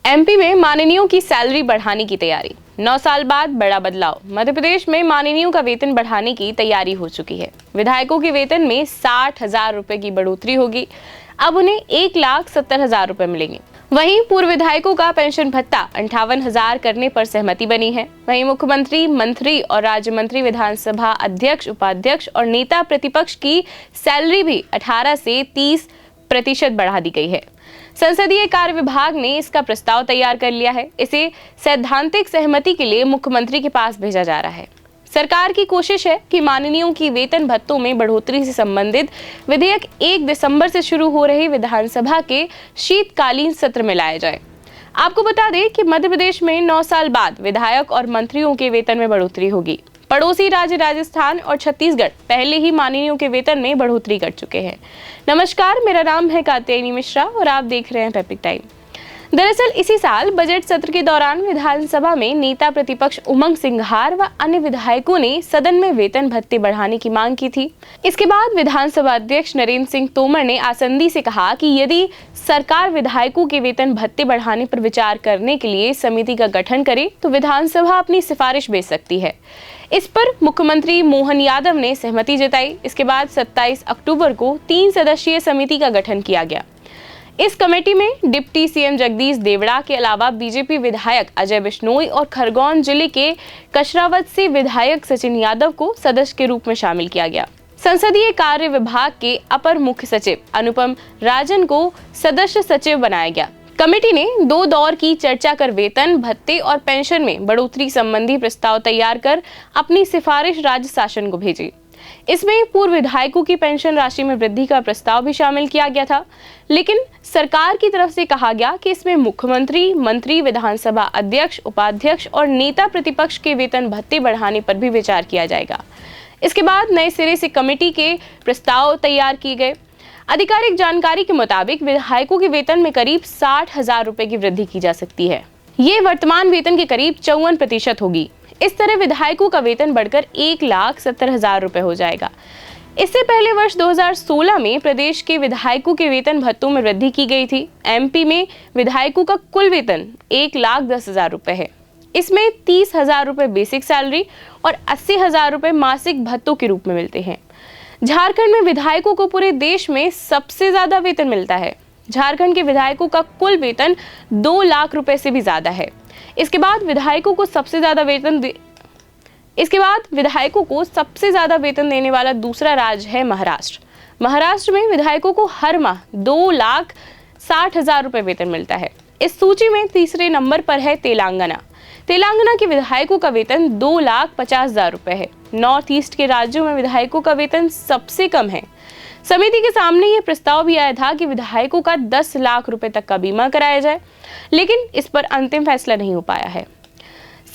MP में माननीयों की salary बढ़ाने की तैयारी। 9 साल बाद बड़ा बदलाव। मध्य प्रदेश में माननीयों का वेतन बढ़ाने की तैयारी हो चुकी है। विधायकों के वेतन में 60,000 रुपए की बढ़ोतरी होगी। अब उन्हें 1,70,000 रुपए मिलेंगे। वहीं पूर्व विधायकों का पेंशन भत्ता 58,000 करने पर सहमति बनी है। वहीं मुख्यमंत्री, मंत्री और राज्य मंत्री, विधानसभा अध्यक्ष, उपाध्यक्ष और नेता प्रतिपक्ष की सैलरी भी 18 से 30% बढ़ा दी गई है। संसदीय कार्य विभाग ने इसका प्रस्ताव तैयार कर लिया है। इसे सैद्धांतिक सहमति के लिए मुख्यमंत्री के पास भेजा जा रहा है। सरकार की कोशिश है कि माननीयों की वेतन भत्तों में बढ़ोतरी से संबंधित विधेयक 1 दिसंबर से शुरू हो रही विधानसभा के शीतकालीन सत्र में लाया जाए। आपको बता दें कि मध्य प्रदेश में 9 साल बाद विधायक और मंत्रियों के वेतन में बढ़ोतरी होगी। पड़ोसी राज्य राजस्थान और छत्तीसगढ़ पहले ही माननीयों के वेतन में बढ़ोतरी कर चुके हैं। नमस्कार, मेरा नाम है कात्यायनी मिश्रा और आप देख रहे हैं पेपिक टाइम। दरअसल इसी साल बजट सत्र के दौरान विधानसभा में नेता प्रतिपक्ष उमंग सिंघार व अन्य विधायकों ने सदन में वेतन भत्ते बढ़ाने की मांग की थी। इसके बाद विधानसभा अध्यक्ष नरेंद्र सिंह तोमर ने आसंदी से कहा कि यदि सरकार विधायकों के वेतन भत्ते बढ़ाने पर विचार करने के लिए समिति का गठन करे तो विधानसभा अपनी सिफारिश भेज सकती है। इस पर मुख्यमंत्री मोहन यादव ने सहमति जताई। इसके बाद 27 अक्टूबर को 3 सदस्यीय समिति का गठन किया गया। इस कमेटी में डिप्टी सीएम जगदीश देवड़ा के अलावा बीजेपी विधायक अजय बिश्नोई और खरगोन जिले के कचरावत से विधायक सचिन यादव को सदस्य के रूप में शामिल किया गया। संसदीय कार्य विभाग के अपर मुख्य सचिव अनुपम राजन को सदस्य सचिव बनाया गया। कमेटी ने 2 दौर की चर्चा कर वेतन, भत्ते और पेंशन में बढ़ोतरी संबंधी प्रस्ताव तैयार कर अपनी सिफारिश राज्य शासन को भेजी। इसमें पूर्व विधायकों की पेंशन राशि में वृद्धि का प्रस्ताव भी शामिल किया गया था, लेकिन सरकार की तरफ से कहा गया कि इसमें मुख्यमंत्री, मंत्री, विधानसभा अध्यक्ष, उपाध्यक्ष और नेता प्रतिपक्ष के वेतन भत्ते बढ़ाने पर भी विचार किया जाएगा। इसके बाद नए सिरे से कमेटी के प्रस्ताव तैयार किए गए। आधिकारिक जानकारी के मुताबिक विधायकों के वेतन में करीब 60,000 रुपए की वृद्धि की जा सकती है। ये वर्तमान वेतन के करीब 54% होगी। इस तरह विधायकों का वेतन बढ़कर 1,70,000 रुपए हो जाएगा। इससे पहले वर्ष 2016 में प्रदेश के विधायकों के वेतन भत्तों में वृद्धि की गई थी। एमपी में विधायकों का कुल वेतन 1,10,000 रुपए है। इसमें 30,000 रुपए बेसिक सैलरी और 80,000 रुपए मासिक भत्तों के रूप में मिलते हैं। झारखंड में विधायकों को पूरे देश में सबसे ज्यादा वेतन मिलता है। झारखंड के विधायकों का कुल वेतन 2 लाख रुपए से भी ज्यादा है। इसके बाद विधायकों को सबसे ज्यादा वेतन देने वाला दूसरा राज्य है महाराष्ट्र। महाराष्ट्र में विधायकों को हर माह 2,60,000 रुपए वेतन मिलता है। इस सूची में तीसरे नंबर पर है तेलंगाना। तेलंगाना के विधायकों का वेतन 2,50,000 रुपए है। नॉर्थ ईस्ट के राज्यों में विधायकों का वेतन सबसे कम है। समिति के सामने ये प्रस्ताव भी आया था कि विधायकों का 10 लाख रुपए तक का बीमा कराया जाए, लेकिन इस पर अंतिम फैसला नहीं हो पाया है।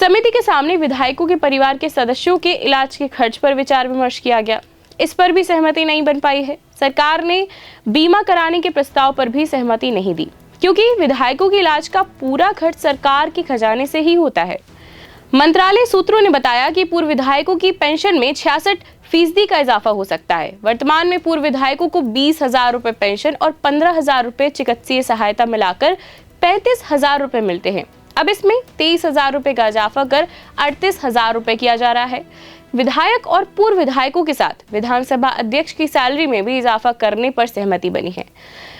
समिति के सामने विधायकों के परिवार के सदस्यों के इलाज के खर्च पर विचार विमर्श किया गया। इस पर भी सहमति नहीं बन पाई है। सरकार ने बीमा कराने के प्रस्ताव पर भी सहमति नहीं दी, क्योंकि विधायकों के इलाज का पूरा खर्च सरकार के खजाने से ही होता है। मंत्रालय सूत्रों ने बताया कि पूर्व विधायकों की पेंशन में 66% का इजाफा हो सकता है। वर्तमान में पूर्व विधायकों को 20,000 रुपए पेंशन और 15,000 रुपए चिकित्सीय सहायता मिलाकर 35,000 रुपए मिलते हैं। अब इसमें 23,000 रुपए का इजाफा कर 38,000 रुपए किया जा रहा है। विधायक और पूर्व विधायकों के साथ विधानसभा अध्यक्ष की सैलरी में भी इजाफा करने पर सहमति बनी है।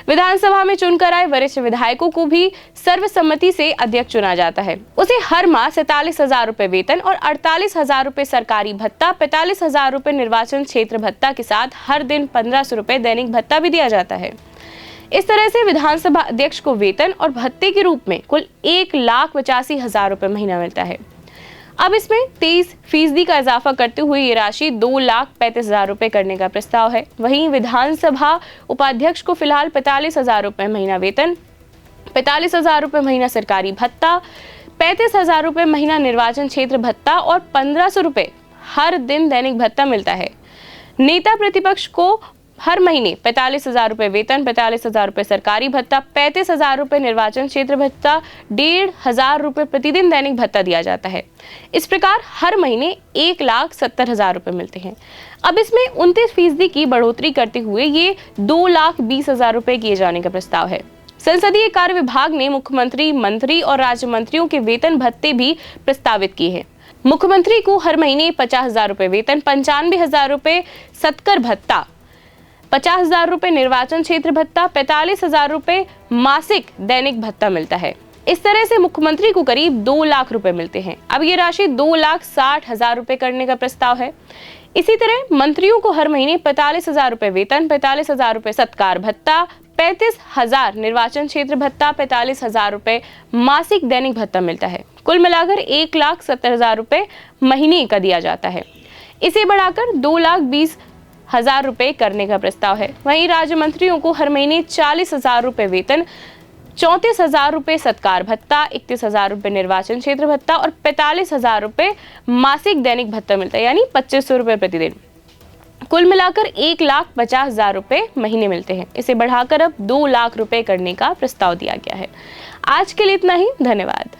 विधानसभा में चुनकर आए वरिष्ठ विधायकों को भी सर्वसम्मति से अध्यक्ष चुना जाता है। उसे हर माह 47,000 रुपए वेतन और 48,000 रुपए सरकारी भत्ता, 45,000 रुपए निर्वाचन क्षेत्र भत्ता के साथ हर दिन 1,500 रुपए दैनिक भत्ता भी दिया जाता है। इस तरह से विधानसभा अध्यक्ष को वेतन और भत्ते के रूप में कुल 1,85,000 रुपए महीना मिलता है। अब इसमें 23% का इजाफा करते हुए ये राशि 2,35,000 रुपए करने का प्रस्ताव है। वहीं विधानसभा उपाध्यक्ष को फिलहाल 45,000 रुपए महीना वेतन, 45,000 रुपए महीना सरकारी भत्ता, 35,000 रुपए महीना निर्वाचन क्षेत्र भत्ता और 1,500 रुपए हर दिन दैनिक भत्ता मिलता है। नेता प्रतिपक्ष को हर महीने 45,000 रुपए वेतन, 45,000 रुपए सरकारी भत्ता, 35,000 रुपए निर्वाचन क्षेत्र भत्ता, 1,500 रुपए प्रतिदिन दैनिक भत्ता दिया जाता है। इस प्रकार हर महीने 1,70,000 रुपए मिलते हैं। अब इसमें 29% की बढ़ोतरी करते हुए ये 2,20,000 रुपए किए जाने का प्रस्ताव है। संसदीय कार्य विभाग ने मुख्यमंत्री, मंत्री और राज्य मंत्रियों के वेतन भत्ते भी प्रस्तावित किए हैं। मुख्यमंत्री को हर महीने 50,000 रुपए वेतन, 95,000 रुपए सत्कर भत्ता, 50,000 रुपए निर्वाचन क्षेत्र भत्ता, 45,000 रुपए मासिक दैनिक भत्ता मिलता है। इस तरह से मुख्यमंत्री को करीब 2 लाख रुपए मिलते हैं। अब ये राशि 2,60,000 रुपए करने का प्रस्ताव है। इसी तरह मंत्रियों को हर महीने 45,000 रुपए वेतन, 45,000 रुपए सत्कार भत्ता, 35,000 निर्वाचन क्षेत्र भत्ता, 45,000 रुपए मासिक दैनिक भत्ता मिलता है। कुल मिलाकर 1,70,000 रुपए महीने का दिया जाता है। इसे बढ़ाकर 2,20,000 रुपए करने का प्रस्ताव है। वहीं राज्य मंत्रियों को हर महीने 40,000 रुपए वेतन, 34,000 रुपए सत्कार भत्ता, 31,000 रुपए निर्वाचन क्षेत्र भत्ता और 45,000 रुपए मासिक दैनिक भत्ता मिलता है, यानी 2,500 रुपए प्रतिदिन। कुल मिलाकर 1,50,000 रुपए महीने मिलते हैं। इसे बढ़ाकर अब 2 लाख रुपए करने का प्रस्ताव दिया गया है। आज के लिए इतना ही। धन्यवाद।